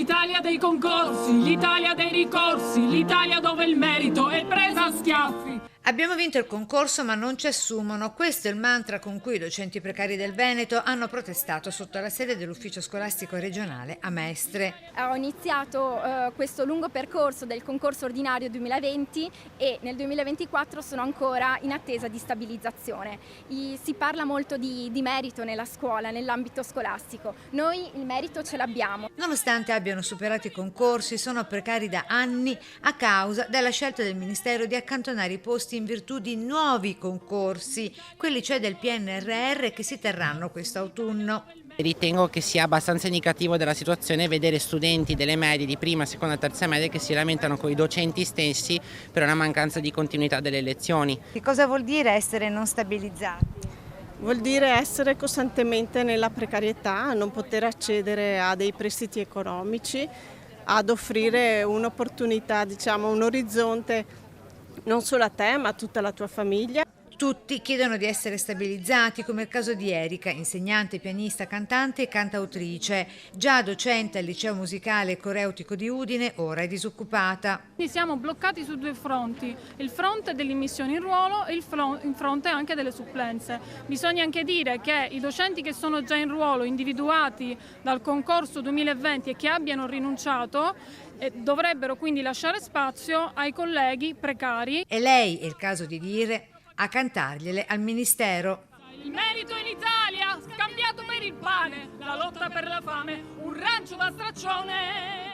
l'Italia dei concorsi, l'Italia dei ricorsi, l'Italia dove il merito è presa a schiaffi. Abbiamo vinto il concorso ma non ci assumono. Questo è il mantra con cui i docenti precari del Veneto hanno protestato sotto la sede dell'ufficio scolastico regionale a Mestre. Ho iniziato questo lungo percorso del concorso ordinario 2020 e nel 2024 sono ancora in attesa di stabilizzazione. Si parla molto di merito nella scuola, nell'ambito scolastico. Noi il merito ce l'abbiamo. Nonostante abbiano superato i concorsi, sono precari da anni a causa della scelta del Ministero di accantonare i posti in virtù di nuovi concorsi, quelli cioè del PNRR che si terranno quest'autunno. Ritengo che sia abbastanza indicativo della situazione vedere studenti delle medie di prima, seconda e terza media che si lamentano con i docenti stessi per una mancanza di continuità delle lezioni. Che cosa vuol dire essere non stabilizzati? Vuol dire essere costantemente nella precarietà, non poter accedere a dei prestiti economici, ad offrire un'opportunità, diciamo, un orizzonte non solo a te ma a tutta la tua famiglia. Tutti chiedono di essere stabilizzati, come il caso di Erika, insegnante, pianista, cantante e cantautrice. Già docente al liceo musicale e coreutico di Udine, ora è disoccupata. Siamo bloccati su due fronti, il fronte dell'immissione in ruolo e il fronte anche delle supplenze. Bisogna anche dire che i docenti che sono già in ruolo, individuati dal concorso 2020 e che abbiano rinunciato, dovrebbero quindi lasciare spazio ai colleghi precari. E lei, è il caso di dire, a cantargliele al Ministero. Il merito in Italia, scambiato per il pane, la lotta per la fame, un rancio da straccione.